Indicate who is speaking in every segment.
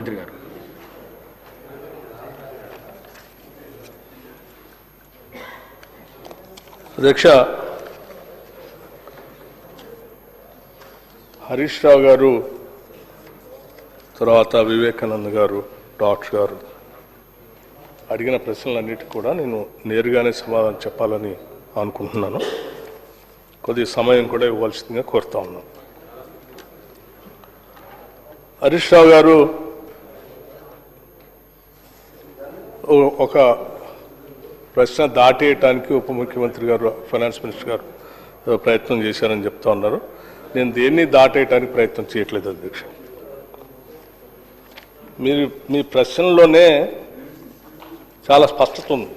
Speaker 1: మంత్రి గారు
Speaker 2: అధ్యక్ష, హరీష్ రావు గారు, తర్వాత వివేకానంద్ గారు, డాక్టర్ గారు అడిగిన ప్రశ్నలన్నిటికీ కూడా నేను నేరుగానే సమాధానం చెప్పాలని అనుకుంటున్నాను. కొద్ది సమయం కూడా ఇవ్వాల్సిందిగా కోరుతా ఉన్నాను. హరీష్ రావు గారు ఒక ప్రశ్న దాటేయటానికి ఉప ముఖ్యమంత్రి గారు, ఫైనాన్స్ మినిస్టర్ గారు ప్రయత్నం చేశారని చెప్తా ఉన్నారు. నేను దేన్ని దాటేయటానికి ప్రయత్నం చేయట్లేదు అధ్యక్ష. మీ ప్రశ్నలోనే చాలా స్పష్టత ఉంది.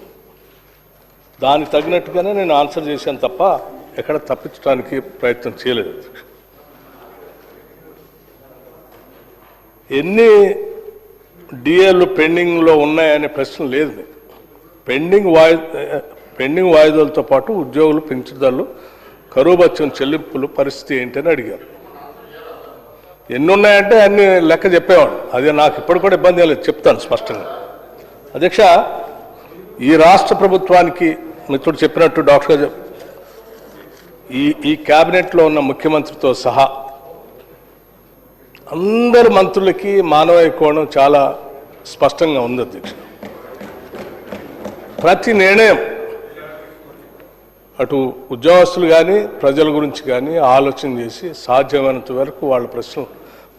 Speaker 2: దానికి తగినట్టుగానే నేను ఆన్సర్ చేశాను తప్ప ఎక్కడ తప్పించడానికి ప్రయత్నం చేయలేదు అధ్యక్ష. ఎన్ని డిఏలు పెండింగ్లో ఉన్నాయనే ప్రశ్న లేదు. పెండింగ్ వాయిదాలతో పాటు ఉద్యోగులు, పెన్షన్దారులు, కరువు భత్యం చెల్లింపులు పరిస్థితి ఏంటని అడిగారు. ఎన్ని ఉన్నాయంటే అన్ని లెక్క చెప్పేవాడు. అదే నాకు ఇప్పుడు కూడా ఇబ్బంది లేదు, చెప్తాను స్పష్టంగా. అధ్యక్ష, ఈ రాష్ట్ర ప్రభుత్వానికి మిత్రుడు చెప్పినట్టు డాక్టర్ గారు ఈ క్యాబినెట్లో ఉన్న ముఖ్యమంత్రితో సహా అందరి మంత్రులకి మానవీయ కోణం చాలా స్పష్టంగా ఉంది అధ్యక్ష. ప్రతి నిర్ణయం అటు ఉద్యోగస్తులు కానీ ప్రజల గురించి కానీ ఆలోచన చేసి సాధ్యమైనంత వరకు వాళ్ళ ప్రశ్నలు,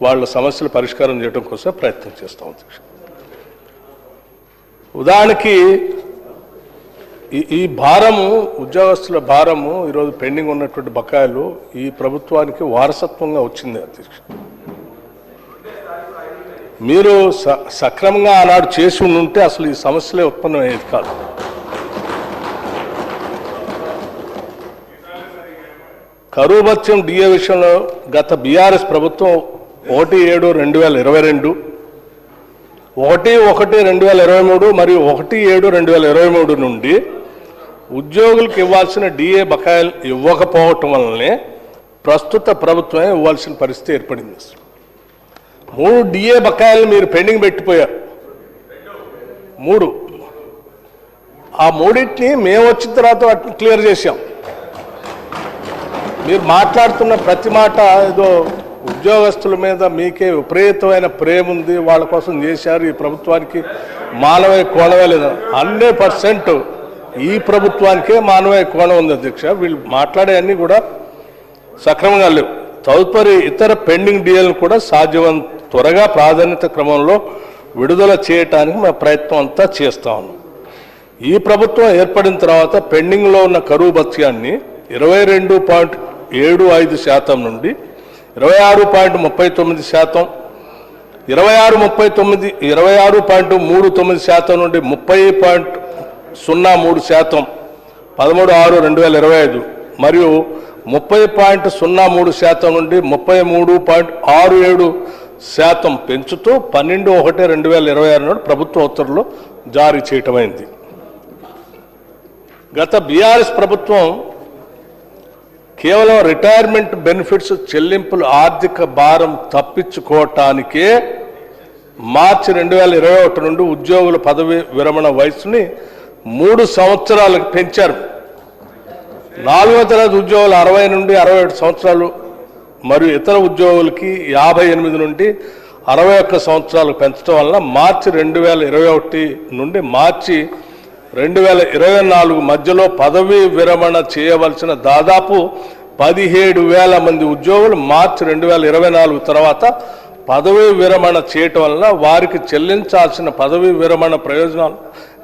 Speaker 2: వాళ్ళ సమస్యలు పరిష్కారం చేయడం కోసం ప్రయత్నం చేస్తాం అధ్యక్ష. ఉదాహరణకి ఈ భారము, ఉద్యోగస్తుల భారము, ఈరోజు పెండింగ్ ఉన్నటువంటి బకాయిలు ఈ ప్రభుత్వానికి వారసత్వంగా వచ్చింది అధ్యక్ష. మీరు సక్రమంగా ఆనాడు చేసి ఉంటే అసలు ఈ సమస్యలే ఉత్పన్నమయ్యేది కాదు. కరువు భత్యం డిఏ విషయంలో గత బీఆర్ఎస్ ప్రభుత్వం 1/7/2022, 1/1/2023 మరియు 1/7/2023 నుండి ఉద్యోగులకు ఇవ్వాల్సిన డిఏ బకాయిలు ఇవ్వకపోవటం వల్లనే ప్రస్తుత ప్రభుత్వమే ఇవ్వాల్సిన పరిస్థితి ఏర్పడింది. 3 డిఏ బకాయిలు మీరు పెండింగ్ పెట్టిపోయారు. 3 ఆ 3టిని మేము వచ్చిన తర్వాత వాటిని క్లియర్ చేశాం. మీరు మాట్లాడుతున్న ప్రతి మాట ఏదో ఉద్యోగస్తుల మీద మీకే విపరీతమైన ప్రేమ ఉంది, వాళ్ళ కోసం చేశారు, ఈ ప్రభుత్వానికి మానవీయ కోణమే లేదు. 100% ఈ ప్రభుత్వానికే మానవీయ కోణం ఉంది అధ్యక్ష. వీళ్ళు మాట్లాడే అన్నీ కూడా సక్రమంగా లేవు. తదుపరి ఇతర పెండింగ్ డిఏలను కూడా సాధ్యమైనంత త్వరగా ప్రాధాన్యత క్రమంలో విడుదల చేయటానికి మా ప్రయత్నం అంతా చేస్తా ఉన్నాం. ఈ ప్రభుత్వం ఏర్పడిన తర్వాత పెండింగ్లో ఉన్న కరువు భత్యాన్ని 22.75% నుండి 26.39%, 26.39% నుండి 30.03%, 13/6/2025 మరియు 30.03% నుండి 33.67% పెంచుతూ 12/1/2026 నాడు ప్రభుత్వ ఉత్తర్వులు జారీ చేయటమైంది. గత బీఆర్ఎస్ ప్రభుత్వం కేవలం రిటైర్మెంట్ బెనిఫిట్స్ చెల్లింపుల ఆర్థిక భారం తప్పించుకోవటానికే మార్చి 2021 నుండి ఉద్యోగుల పదవి విరమణ వయసుని 3 సంవత్సరాలకు పెంచారు. 4వ తరగతి ఉద్యోగులు 60 నుండి 61 సంవత్సరాలు మరియు ఇతర ఉద్యోగులకి 58 నుండి 61 సంవత్సరాలకు పెంచడం వల్ల మార్చి 2021 నుండి మార్చి 2024 మధ్యలో పదవీ విరమణ చేయవలసిన దాదాపు 17,000 మంది ఉద్యోగులు మార్చి 2024 తర్వాత పదవీ విరమణ చేయటం వల్ల వారికి చెల్లించాల్సిన పదవీ విరమణ ప్రయోజనాలు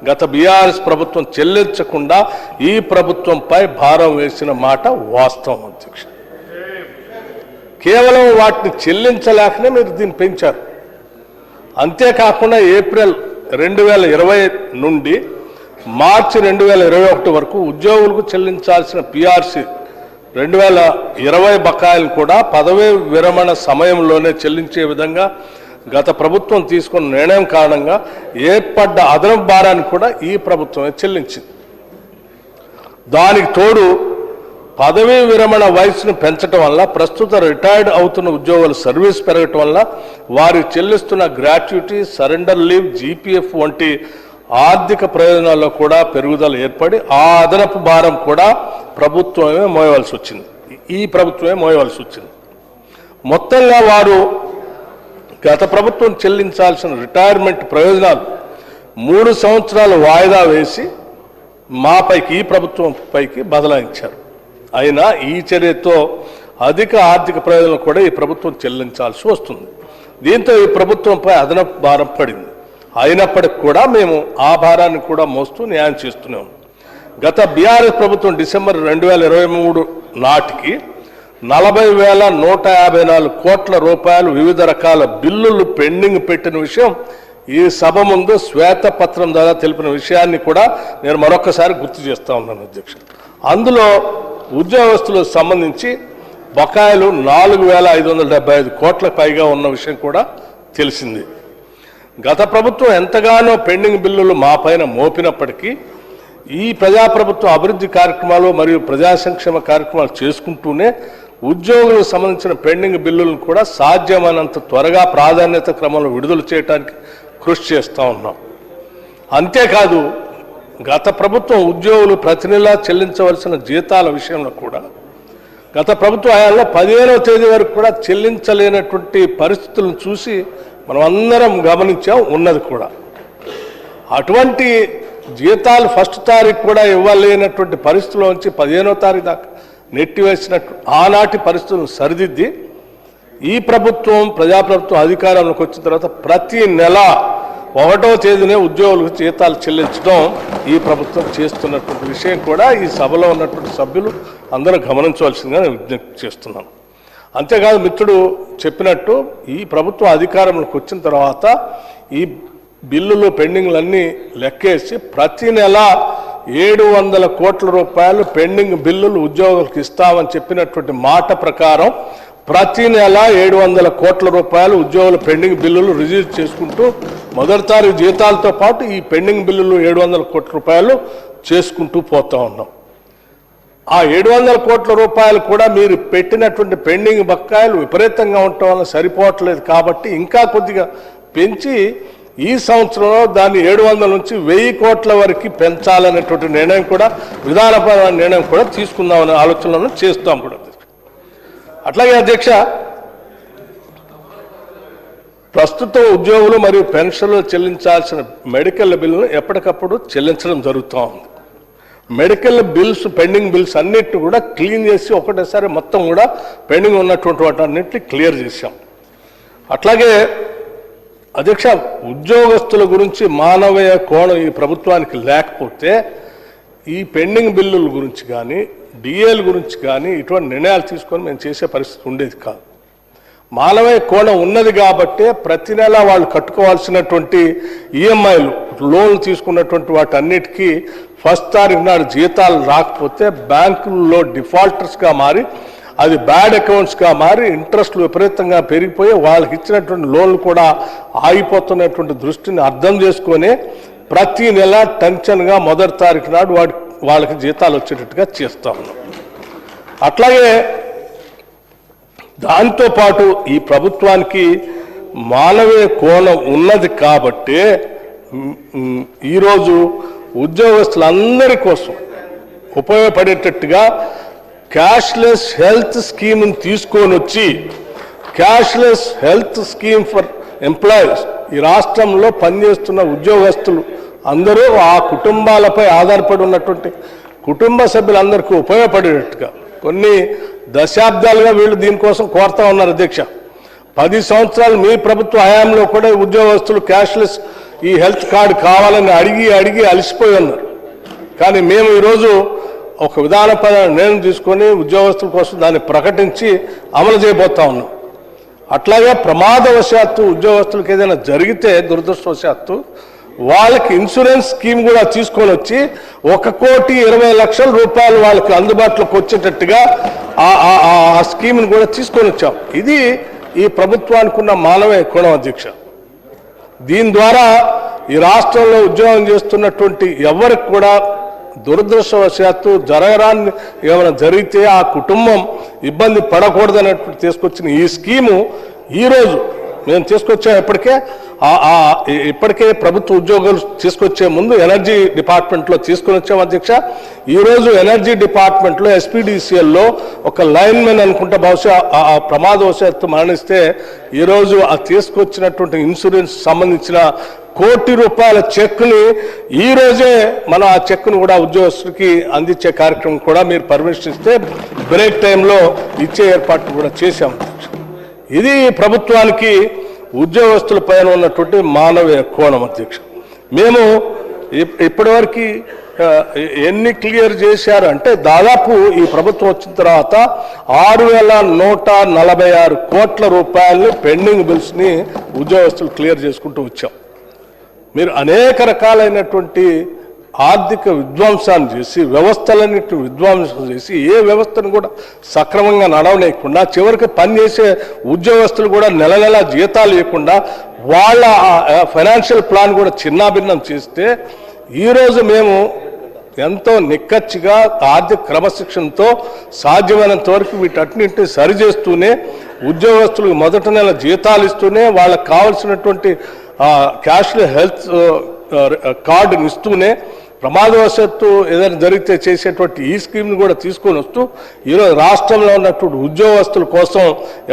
Speaker 2: గత బీఆర్ఎస్ ప్రభుత్వం చెల్లించకుండా ఈ ప్రభుత్వంపై భారం వేసిన మాట వాస్తవం అధ్యక్ష. కేవలం వాటిని చెల్లించలేకనే మీరు దీన్ని పెంచారు. అంతేకాకుండా ఏప్రిల్ 2020 నుండి మార్చి 2021 వరకు ఉద్యోగులకు చెల్లించాల్సిన పిఆర్సి 2020 బకాయిలు కూడా పదవీ విరమణ సమయంలోనే చెల్లించే విధంగా గత ప్రభుత్వం తీసుకున్న నిర్ణయం కారణంగా ఏర్పడ్డ అదనపు భారాన్ని కూడా ఈ ప్రభుత్వమే చెల్లించింది. దానికి తోడు పదవీ విరమణ వయసును పెంచడం వల్ల ప్రస్తుత రిటైర్డ్ అవుతున్న ఉద్యోగుల సర్వీస్ పెరగటం వల్ల వారు చెల్లిస్తున్న గ్రాట్యుటీ, సరెండర్ లీవ్, జీపీఎఫ్ వంటి ఆర్థిక ప్రయోజనాల్లో కూడా పెరుగుదల ఏర్పడి ఆ అదనపు భారం కూడా ప్రభుత్వమే మోయవలసి వచ్చింది. ఈ ప్రభుత్వమే మోయవలసి వచ్చింది. మొత్తంగా వారు గత ప్రభుత్వం చెల్లించాల్సిన రిటైర్మెంట్ ప్రయోజనాలు 3 సంవత్సరాలు వాయిదా వేసి మాపైకి, ఈ ప్రభుత్వం పైకి బదలాయించారు. అయినా ఈ చర్యతో అధిక ఆర్థిక ప్రయోజనం కూడా ఈ ప్రభుత్వం చెల్లించాల్సి వస్తుంది. దీంతో ఈ ప్రభుత్వంపై అదనపు భారం పడింది. అయినప్పటికీ కూడా మేము ఆ భారాన్ని కూడా మోస్తూ న్యాయం చేస్తూనే ఉన్నాం. గత బీఆర్ఎస్ ప్రభుత్వం డిసెంబర్ 2023 నాటికి 40,154 కోట్ల రూపాయలు వివిధ రకాల బిల్లులు పెండింగ్ పెట్టిన విషయం ఈ సభ ముందు శ్వేతపత్రం ద్వారా తెలిపిన విషయాన్ని కూడా నేను మరొకసారి గుర్తు చేస్తా ఉన్నాను అధ్యక్ష. అందులో ఉద్యోగస్తులకు సంబంధించి బకాయిలు 4,575 కోట్లకు పైగా ఉన్న విషయం కూడా తెలిసింది. గత ప్రభుత్వం ఎంతగానో పెండింగ్ బిల్లులు మా పైన మోపినప్పటికీ ఈ ప్రజాప్రభుత్వ అభివృద్ధి కార్యక్రమాలు మరియు ప్రజా సంక్షేమ కార్యక్రమాలు చేసుకుంటూనే ఉద్యోగులకు సంబంధించిన పెండింగ్ బిల్లులను కూడా సాధ్యమైనంత త్వరగా ప్రాధాన్యత క్రమంలో విడుదల చేయడానికి కృషి చేస్తూ ఉన్నాం. అంతేకాదు గత ప్రభుత్వం ఉద్యోగులు ప్రతి నెలా చెల్లించవలసిన జీతాల విషయంలో కూడా గత ప్రభుత్వ హయాంలో 15వ తేదీ వరకు కూడా చెల్లించలేనటువంటి పరిస్థితులను చూసి మనం అందరం గమనించాం, ఉన్నది కూడా. అటువంటి జీతాలు 1వ తారీఖు కూడా ఇవ్వలేనటువంటి పరిస్థితుల్లో నుంచి 15వ తారీఖు దాకా నెట్టివేసినట్టు ఆనాటి పరిస్థితులను సరిదిద్ది ఈ ప్రభుత్వం, ప్రజాప్రభుత్వం అధికారంలోకి వచ్చిన తర్వాత ప్రతి నెల 1వ తేదీనే ఉద్యోగులకు జీతాలు చెల్లించడం ఈ ప్రభుత్వం చేస్తున్నటువంటి విషయం కూడా ఈ సభలో ఉన్నటువంటి సభ్యులు అందరూ గమనించవలసిందిగా నేను విజ్ఞప్తి చేస్తున్నాను. అంతేకాదు మిత్రుడు చెప్పినట్టు ఈ ప్రభుత్వం అధికారంలోకి వచ్చిన తర్వాత ఈ బిల్లులు పెండింగ్లన్నీ లెక్కేసి ప్రతి నెల 700 కోట్ల రూపాయలు పెండింగ్ బిల్లులు ఉద్యోగులకు ఇస్తామని చెప్పినటువంటి మాట ప్రకారం ప్రతి నెల 700 కోట్ల రూపాయలు ఉద్యోగుల పెండింగ్ బిల్లులు రిలీజ్ చేసుకుంటూ మొదటి తారీఖు జీతాలతో పాటు ఈ పెండింగ్ బిల్లులు 700 కోట్ల రూపాయలు చేసుకుంటూ పోతా ఉన్నాం. ఆ 700 కోట్ల రూపాయలు కూడా మీరు పెట్టినటువంటి పెండింగ్ బకాయిలు విపరీతంగా ఉండటం వల్ల సరిపోవట్లేదు కాబట్టి ఇంకా కొద్దిగా పెంచి ఈ సంవత్సరంలో దాన్ని 700 నుంచి 1000 కోట్ల వరకు పెంచాలనేటువంటి నిర్ణయం కూడా, విధానపరమైన నిర్ణయం కూడా తీసుకుందామనే ఆలోచనలను చేస్తాం కూడా. అట్లాగే అధ్యక్ష, ప్రస్తుతం ఉద్యోగులు మరియు పెన్షన్లు చెల్లించాల్సిన మెడికల్ బిల్లును ఎప్పటికప్పుడు చెల్లించడం జరుగుతూ ఉంది. మెడికల్ బిల్స్, పెండింగ్ బిల్స్ అన్నిటిని కూడా క్లీన్ చేసి ఒకటేసారి మొత్తం కూడా పెండింగ్ ఉన్నటువంటి వాటన్నిటిని క్లియర్ చేశాం. అట్లాగే అధ్యక్ష, ఉద్యోగస్తుల గురించి మానవీయ కోణం ఈ ప్రభుత్వానికి లేకపోతే ఈ పెండింగ్ బిల్లుల గురించి కానీ, డిఏల గురించి కానీ ఇటువంటి నిర్ణయాలు తీసుకొని మేము చేసే పరిస్థితి ఉండేది కాదు. మానవీయ కోణం ఉన్నది కాబట్టే ప్రతి నెల వాళ్ళు కట్టుకోవాల్సినటువంటి ఈఎంఐలు, లోన్లు తీసుకున్నటువంటి వాటన్నిటికీ 1వ తారీఖు నాడు జీతాలు రాకపోతే బ్యాంకుల్లో డిఫాల్టర్స్గా మారి, అది బ్యాడ్ అకౌంట్స్గా మారి ఇంట్రెస్ట్లు విపరీతంగా పెరిగిపోయి వాళ్ళకి ఇచ్చినటువంటి లోన్లు కూడా ఆగిపోతున్నటువంటి దృష్టిని అర్థం చేసుకొని ప్రతి నెల టెన్షన్గా మొదటి తారీఖు నాడు వాళ్ళకి జీతాలు వచ్చేటట్టుగా చేస్తా ఉన్నాం. అట్లాగే దాంతోపాటు ఈ ప్రభుత్వానికి మానవీయ కోణం ఉన్నది కాబట్టి ఈరోజు ఉద్యోగస్తులందరి కోసం ఉపయోగపడేటట్టుగా క్యాష్లెస్ హెల్త్ స్కీమ్ని తీసుకొని వచ్చి, cashless health scheme for employees, ఈ రాష్ట్రంలో పనిచేస్తున్న ఉద్యోగస్తులు అందరూ ఆ కుటుంబాలపై ఆధారపడి ఉన్నటువంటి కుటుంబ సభ్యులందరికీ ఉపయోగపడేటట్టుగా కొన్ని దశాబ్దాలుగా వీళ్ళు దీనికోసం కోరుతా ఉన్నారు అధ్యక్ష. 10 సంవత్సరాలు మీ ప్రభుత్వ హయాంలో కూడా ఉద్యోగస్తులు క్యాష్లెస్ ఈ హెల్త్ కార్డు కావాలని అడిగి అలసిపోయి ఉన్నారు. కానీ మేము ఈరోజు ఒక విధానపరమైన నిర్ణయం తీసుకొని ఉద్యోగస్తుల కోసం దాన్ని ప్రకటించి అమలు చేయబోతా ఉన్నాం. అట్లాగే ప్రమాదవశాత్తు ఉద్యోగస్తులకు ఏదైనా జరిగితే దురదృష్టవశాత్తు వాళ్ళకి ఇన్సూరెన్స్ స్కీమ్ కూడా తీసుకొని వచ్చి 1,20,00,000 రూపాయలు వాళ్ళకి అందుబాటులోకి వచ్చేటట్టుగా ఆ స్కీమ్ని కూడా తీసుకొని వచ్చాం. ఇది ఈ ప్రభుత్వానికి ఉన్న మానవీయ కోణం అధ్యక్ష. దీని ద్వారా ఈ రాష్ట్రంలో ఉద్యోగం చేస్తున్నటువంటి ఎవరికి కూడా దురదృష్టవశాత్తు జరగరాన్ని ఏమైనా జరిగితే ఆ కుటుంబం ఇబ్బంది పడకూడదన్నట్టు తీసుకొచ్చిన ఈ స్కీము ఈరోజు మేము తీసుకొచ్చాం. ఇప్పటికే ప్రభుత్వ ఉద్యోగులు తీసుకొచ్చే ముందు ఎనర్జీ డిపార్ట్మెంట్లో తీసుకొని వచ్చాం అధ్యక్ష. ఈరోజు ఎనర్జీ డిపార్ట్మెంట్లో ఎస్పీడీసీఎల్లో ఒక లైన్మెన్ అనుకుంటా బహుశా ప్రమాదవశాత్తు మరణిస్తే ఈరోజు ఆ తీసుకొచ్చినటువంటి ఇన్సూరెన్స్ సంబంధించిన ₹1 కోటి చెక్ని ఈ రోజే మన ఆ చెక్ను కూడా ఉద్యోగస్తులకి అందించే కార్యక్రమం కూడా మీరు పర్మిషన్ ఇస్తే బ్రేక్ టైంలో ఇచ్చే ఏర్పాట్లు కూడా చేశాం. ఇది ప్రభుత్వానికి ఉద్యోగస్తుల పైన ఉన్నటువంటి మానవీయ కోణం అధ్యక్ష. మేము ఇప్పటివరకు ఎన్ని క్లియర్ చేశారు అంటే దాదాపు ఈ ప్రభుత్వం వచ్చిన తర్వాత ₹6,146 కోట్ల పెండింగ్ బిల్స్ని ఉద్యోగస్తులు క్లియర్ చేసుకుంటూ వచ్చాం. మీరు అనేక రకాలైనటువంటి ఆర్థిక విధ్వంసాన్ని చేసి వ్యవస్థలన్నింటిని విధ్వంసం చేసి ఏ వ్యవస్థను కూడా సక్రమంగా నడవలేకుండా చివరికి పనిచేసే ఉద్యోగస్తులు కూడా నెల నెల జీతాలు ఇవ్వకుండా వాళ్ళ ఫైనాన్షియల్ ప్లాన్ కూడా చిన్నాభిన్నం చేస్తే ఈరోజు మేము ఎంతో నిక్కచ్చిగా ఆర్థిక క్రమశిక్షణతో సాధ్యమైనంత వరకు వీటన్నింటినీ సరిచేస్తూనే ఉద్యోగస్తులకు మొదటి నెల జీతాలు ఇస్తూనే వాళ్ళకు కావాల్సినటువంటి క్యాష్లెస్ హెల్త్ కార్డుని ఇస్తూనే ప్రమాదవశాత్తు ఏదైనా జరిగితే చేసేటువంటి ఈ స్కీమ్ని కూడా తీసుకొని వస్తూ ఈరోజు రాష్ట్రంలో ఉన్నటువంటి ఉద్యోగస్తుల కోసం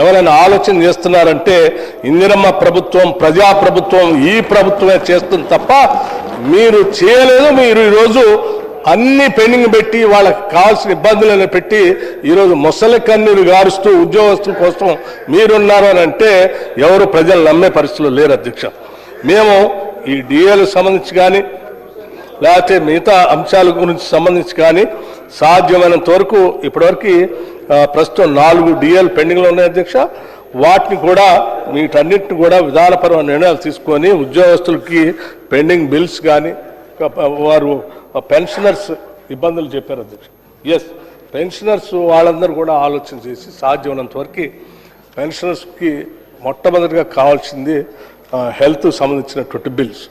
Speaker 2: ఎవరైనా ఆలోచన చేస్తున్నారంటే ఇందిరమ్మ ప్రభుత్వం ప్రజాప్రభుత్వం ఈ ప్రభుత్వమే చేస్తుంది తప్ప మీరు చేయలేదు. మీరు ఈరోజు అన్ని పెండింగ్ పెట్టి వాళ్ళకి కావాల్సిన ఇబ్బందులను పెట్టి ఈరోజు మొసలి కన్నీరు గారుస్తూ ఉద్యోగస్తుల కోసం మీరున్నారు అని అంటే ఎవరు ప్రజలు నమ్మే పరిస్థితులు లేరు అధ్యక్ష. మేము ఈ డిఏలకు సంబంధించి కానీ లేకపోతే మిగతా అంశాల గురించి సంబంధించి కానీ సాధ్యమైనంత వరకు ఇప్పటివరకు ప్రస్తుతం 4 డిఏలు పెండింగ్లో ఉన్నాయి అధ్యక్ష. వాటిని కూడా వీటన్నిటిని కూడా విధానపరమైన నిర్ణయాలు తీసుకొని ఉద్యోగస్తులకి పెండింగ్ బిల్స్ కానీ వారు పెన్షనర్స్ ఇబ్బందులు చెప్పారు అధ్యక్ష. పెన్షనర్స్ వాళ్ళందరూ కూడా ఆలోచన చేసి సాధ్యమైనంత వరకు పెన్షనర్స్కి మొట్టమొదటిగా కావాల్సింది హెల్త్ సంబంధించినటువంటి బిల్స్.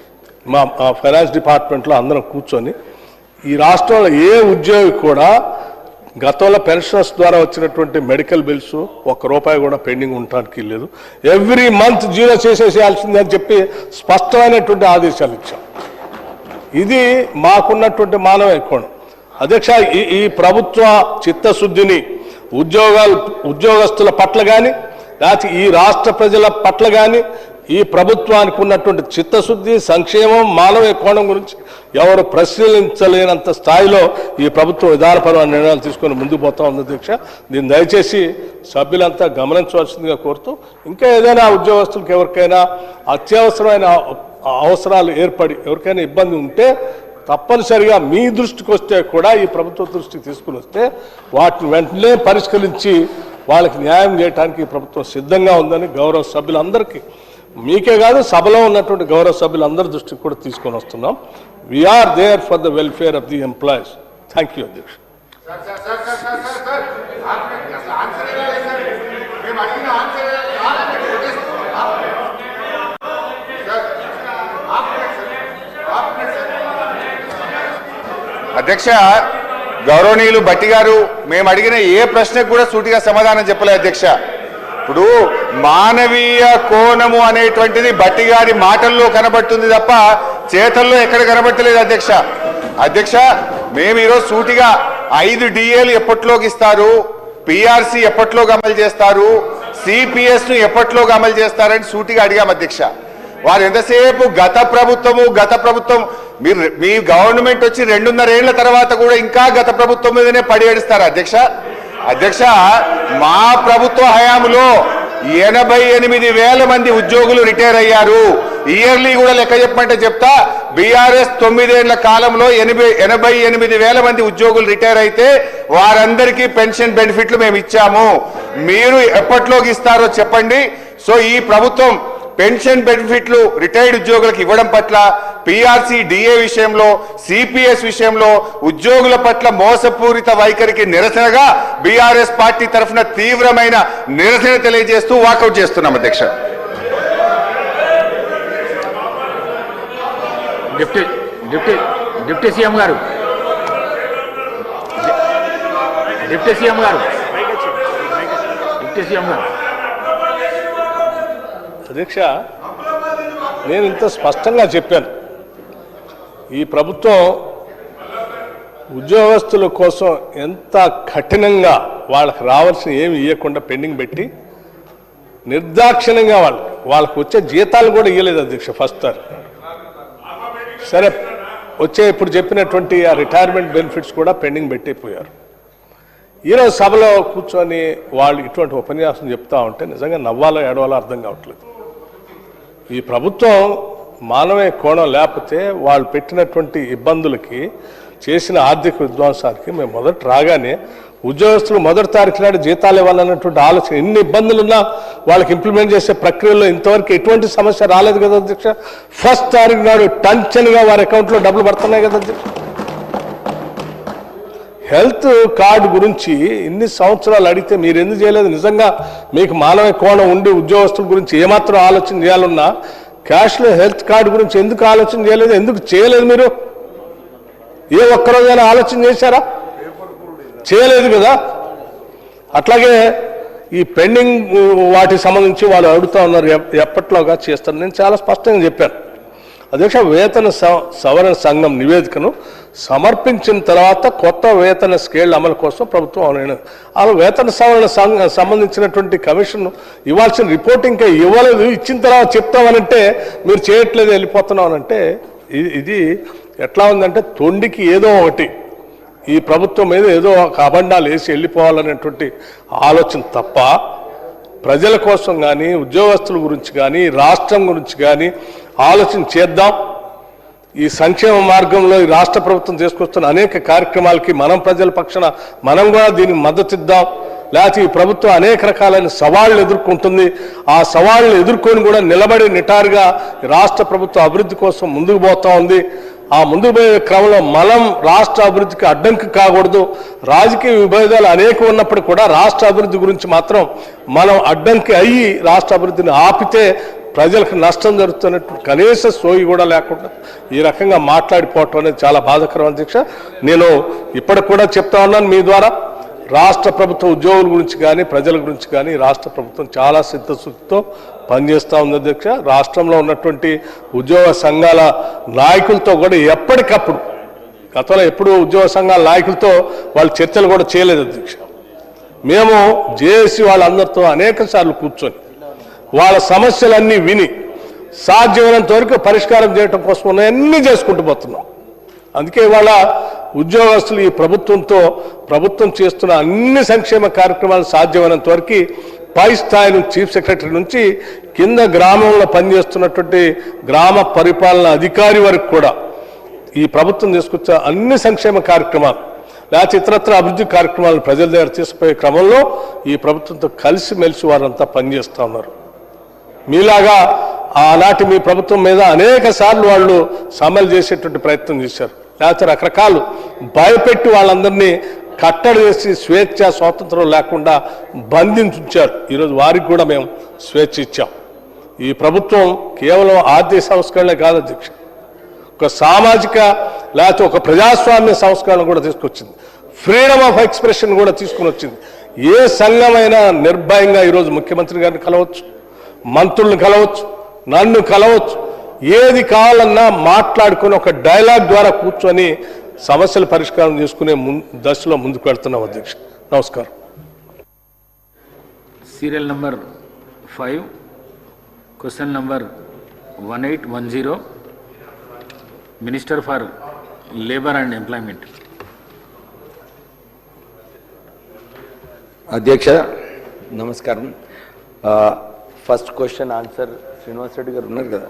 Speaker 2: మా ఫైనాన్స్ డిపార్ట్మెంట్లో అందరం కూర్చొని ఈ రాష్ట్రంలో ఏ ఉద్యోగి కూడా గతంలో పెన్షనర్స్ ద్వారా వచ్చినటువంటి మెడికల్ బిల్స్ ₹1 కూడా పెండింగ్ ఉండటానికి లేదు. ఎవ్రీ మంత్ జీరో చేసేసేయాల్సిందే అని చెప్పి స్పష్టమైనటువంటి ఆదేశాలు ఇచ్చాం. ఇది మాకున్నటువంటి మానవీయ కోణం అధ్యక్ష. ఈ ప్రభుత్వ చిత్తశుద్ధిని ఉద్యోగస్తుల పట్ల కానీ లేకపోతే ఈ రాష్ట్ర ప్రజల పట్ల కానీ ఈ ప్రభుత్వానికి ఉన్నటువంటి చిత్తశుద్ధి సంక్షేమం మానవీయ కోణం గురించి ఎవరు పరిశీలించలేనంత స్థాయిలో ఈ ప్రభుత్వం విధానపరమైన నిర్ణయాలు తీసుకొని ముందుకు పోతా ఉంది అధ్యక్ష. దీన్ని దయచేసి సభ్యులంతా గమనించవలసిందిగా కోరుతూ ఇంకా ఏదైనా ఉద్యోగస్తులకు ఎవరికైనా అత్యవసరమైన అవసరాలు ఏర్పడి ఎవరికైనా ఇబ్బంది ఉంటే తప్పనిసరిగా మీ దృష్టికి వస్తే కూడా ఈ ప్రభుత్వ దృష్టికి తీసుకుని వస్తే వాటిని వెంటనే పరిష్కరించి వాళ్ళకి న్యాయం చేయడానికి ఈ ప్రభుత్వం సిద్ధంగా ఉందని గౌరవ సభ్యులందరికీ మీకే కాదు సభలో ఉన్నటువంటి గౌరవ సభ్యులందరి దృష్టికి కూడా తీసుకొని వస్తున్నాం. We're there for the welfare of the employees. Thank you అధ్యక్ష.
Speaker 1: అధ్యక్ష, గౌరవనీయులు భట్టి గారు మేము అడిగిన ఏ ప్రశ్నకు కూడా సూటిగా సమాధానం చెప్పలేదు అధ్యక్ష. ఇప్పుడు మానవీయ కోణము అనేటువంటిది భట్టి గారి మాటల్లో కనబడుతుంది తప్ప చేతల్లో ఎక్కడ కనబడతలేదు అధ్యక్ష. అధ్యక్ష, మేము ఈరోజు సూటిగా 5 డిఏలు ఎప్పట్లోకి ఇస్తారు, పిఆర్సీ ఎప్పట్లోకి అమలు చేస్తారు, సిపిఎస్ ను ఎప్పట్లోకి అమలు చేస్తారని సూటిగా అడిగాం అధ్యక్ష. వారు ఎంతసేపు గత ప్రభుత్వం మీ గవర్నమెంట్ వచ్చి 2.5 ఏళ్ల తర్వాత కూడా ఇంకా గత ప్రభుత్వం మీదనే పడి ఏడుస్తారు అధ్యక్ష. అధ్యక్ష, మా ప్రభుత్వ హయాంలో 88,000 మంది ఉద్యోగులు రిటైర్ అయ్యారు. ఇయర్లీ కూడా లెక్క చెప్పమంటే చెప్తా. బీఆర్ఎస్ 9 ఏళ్ల కాలంలో 88,000 మంది ఉద్యోగులు రిటైర్ అయితే వారందరికీ పెన్షన్ బెనిఫిట్లు మేము ఇచ్చాము. మీరు ఎప్పట్లోకి ఇస్తారో చెప్పండి. సో ఈ ప్రభుత్వం పెన్షన్ బెనిఫిట్లు రిటైర్డ్ ఉద్యోగులకు ఇవ్వడం పట్ల, పిఆర్సీ డిఏ విషయంలో, సిపిఎస్ విషయంలో ఉద్యోగుల పట్ల మోసపూరిత వైఖరికి నిరసనగా బీఆర్ఎస్ పార్టీ తరఫున తీవ్రమైన నిరసన తెలియజేస్తూ వాకౌట్ చేస్తున్నాం అధ్యక్ష.
Speaker 3: డిప్యూటీ సీఎం గారు డిప్యూటీ సీఎం గారు, డిప్యూటీ సీఎం గారు.
Speaker 2: అధ్యక్ష, నేను ఇంత స్పష్టంగా చెప్పాను, ఈ ప్రభుత్వం ఉద్యోగస్తుల కోసం ఎంత కఠినంగా వాళ్ళకి రావాల్సిన ఏమి ఇవ్వకుండా పెండింగ్ పెట్టి నిర్దాక్షిణ్యంగా వాళ్ళకి వచ్చే జీతాలు కూడా ఇవ్వలేదు అధ్యక్ష. ఫస్ట్ సరే, వచ్చే ఇప్పుడు చెప్పినటువంటి ఆ రిటైర్మెంట్ బెనిఫిట్స్ కూడా పెండింగ్ పెట్టిపోయారు. ఈరోజు సభలో కూర్చొని వాళ్ళు ఇటువంటి ఉపన్యాసం చెప్తా ఉంటే నిజంగా నవ్వాలో ఏడవాలో అర్థం కావట్లేదు. ఈ ప్రభుత్వం మానవీయ కోణం లేకపోతే వాళ్ళు పెట్టినటువంటి ఇబ్బందులకి, చేసిన ఆర్థిక విధ్వంసానికి మేము మొదట రాగానే ఉద్యోగస్తులు మొదటి తారీఖు నాడు జీతాలు ఇవ్వాలన్నటువంటి ఆలోచన, ఎన్ని ఇబ్బందులున్నా వాళ్ళకి ఇంప్లిమెంట్ చేసే ప్రక్రియలో ఇంతవరకు ఎటువంటి సమస్య రాలేదు కదా అధ్యక్ష. ఫస్ట్ తారీఖు నాడు టంచన్గా వారి అకౌంట్లో డబ్బులు పడుతున్నాయి కదా అధ్యక్ష. హెల్త్ కార్డు గురించి ఇన్ని సంవత్సరాలు అడిగితే మీరు ఎందుకు చేయలేదు? నిజంగా మీకు మానవ కోణం ఉండి ఉద్యోగస్తుల గురించి ఏమాత్రం ఆలోచన చేయాలన్నా క్యాష్లో హెల్త్ కార్డు గురించి ఎందుకు ఆలోచన చేయలేదు? ఎందుకు చేయలేదు? మీరు ఏ ఒక్కరోజైనా ఆలోచన చేశారా? చేయలేదు కదా. అట్లాగే ఈ పెండింగ్ వాటికి సంబంధించి వాళ్ళు అడుగుతూ ఉన్నారు, ఎప్పట్లోగా చేస్తారు. నేను చాలా స్పష్టంగా చెప్పాను అధ్యక్ష, వేతన సవరణ సంఘం నివేదికను సమర్పించిన తర్వాత కొత్త వేతన స్కేల్ అమలు కోసం ప్రభుత్వం ఆ వేతన సవరణ సంబంధించినటువంటి కమిషన్ ఇవ్వాల్సిన రిపోర్ట్ ఇంకా ఇవ్వలేదు. ఇచ్చిన తర్వాత చెప్తామనంటే మీరు చేయట్లేదు, వెళ్ళిపోతున్నామనంటే ఇది ఎట్లా ఉందంటే తొండికి ఏదో ఒకటి ఈ ప్రభుత్వం మీద ఏదో ఒక అబండాలు వేసి వెళ్ళిపోవాలనేటువంటి ఆలోచన తప్ప ప్రజల కోసం కానీ, ఉద్యోగస్తుల గురించి కానీ, రాష్ట్రం గురించి కానీ ఆలోచన చేద్దాం. ఈ సంక్షేమ మార్గంలో ఈ రాష్ట్ర ప్రభుత్వం తీసుకొస్తున్న అనేక కార్యక్రమాలకి మనం ప్రజల పక్షాన మనం కూడా దీనికి మద్దతు ఇద్దాం. లేకపోతే ఈ ప్రభుత్వం అనేక రకాలైన సవాళ్లు ఎదుర్కొంటుంది. ఆ సవాళ్లు ఎదుర్కొని కూడా నిలబడి నిటారుగా రాష్ట్ర ప్రభుత్వం అభివృద్ధి కోసం ముందుకు పోతా ఉంది. ఆ ముందుకు పోయే క్రమంలో మనం రాష్ట్ర అభివృద్ధికి అడ్డంకి కాకూడదు. రాజకీయ విభేదాలు అనేక ఉన్నప్పుడు కూడా రాష్ట్ర అభివృద్ధి గురించి మాత్రం మనం అడ్డంకి అయ్యి రాష్ట్ర అభివృద్ధిని ఆపితే ప్రజలకు నష్టం జరుగుతున్నట్టు కనీస సోయి కూడా లేకుండా ఈ రకంగా మాట్లాడిపోవటం అనేది చాలా బాధాకరం అధ్యక్ష. నేను ఇప్పటికి కూడా చెప్తా ఉన్నాను మీ ద్వారా, రాష్ట్ర ప్రభుత్వ ఉద్యోగుల గురించి కానీ, ప్రజల గురించి కానీ రాష్ట్ర ప్రభుత్వం చాలా సిద్ధశుద్ధితో పనిచేస్తూ ఉంది అధ్యక్ష. రాష్ట్రంలో ఉన్నటువంటి ఉద్యోగ సంఘాల నాయకులతో కూడా ఎప్పటికప్పుడు, గతంలో ఎప్పుడు ఉద్యోగ సంఘాల నాయకులతో వాళ్ళు చర్చలు కూడా చేయలేదు అధ్యక్ష. మేము జేఏసీ వాళ్ళందరితో అనేక సార్లు కూర్చొని వాళ్ళ సమస్యలన్నీ విని సాధ్యమైనంత వరకు పరిష్కారం చేయడం కోసం ఉన్నాయన్నీ చేసుకుంటూ పోతున్నాం. అందుకే ఇవాళ ఉద్యోగస్తులు ఈ ప్రభుత్వం చేస్తున్న అన్ని సంక్షేమ కార్యక్రమాలు సాధ్యమైనంత వరకు పై స్థాయి నుంచి చీఫ్ సెక్రటరీ నుంచి కింద గ్రామంలో పనిచేస్తున్నటువంటి గ్రామ పరిపాలన అధికారి వరకు కూడా ఈ ప్రభుత్వం తీసుకొచ్చే అన్ని సంక్షేమ కార్యక్రమాలు లేకపోతే ఇతరత్ర అభివృద్ధి కార్యక్రమాలను ప్రజల దగ్గర తీసుకుపోయే క్రమంలో ఈ ప్రభుత్వంతో కలిసిమెలిసి వారంతా పనిచేస్తూ ఉన్నారు. మీలాగా ఆనాటి మీ ప్రభుత్వం మీద అనేక సార్లు వాళ్ళు సమ్మెలు చేసేటువంటి ప్రయత్నం చేశారు. లేకపోతే రకరకాలు భయపెట్టి వాళ్ళందరినీ కట్టడి చేసి స్వాతంత్రం లేకుండా బంధించారు. ఈరోజు వారికి కూడా మేము స్వేచ్ఛ ఇచ్చాం. ఈ ప్రభుత్వం కేవలం ఆర్థిక సంస్కరణలే కాదు అధ్యక్ష, ఒక సామాజిక లేకపోతే ఒక ప్రజాస్వామ్య సంస్కరణ కూడా తీసుకొచ్చింది. ఫ్రీడమ్ ఆఫ్ ఎక్స్ప్రెషన్ కూడా తీసుకుని వచ్చింది. ఏ సంఘమైనా నిర్భయంగా ఈరోజు ముఖ్యమంత్రి గారిని కలవచ్చు, మంత్రులను కలవచ్చు, నన్ను కలవచ్చు, ఏది కావాలన్నా మాట్లాడుకుని ఒక డైలాగ్ ద్వారా కూర్చొని సమస్యల పరిష్కారం చేసుకునే దశలో ముందుకు వెళ్తున్నాం అధ్యక్ష. నమస్కారం.
Speaker 3: Serial number 5, question number 1810, minister for labour and employment.
Speaker 4: అధ్యక్ష నమస్కారం. First question answer Srinivas Reddy గారు ఉన్నారు కదా.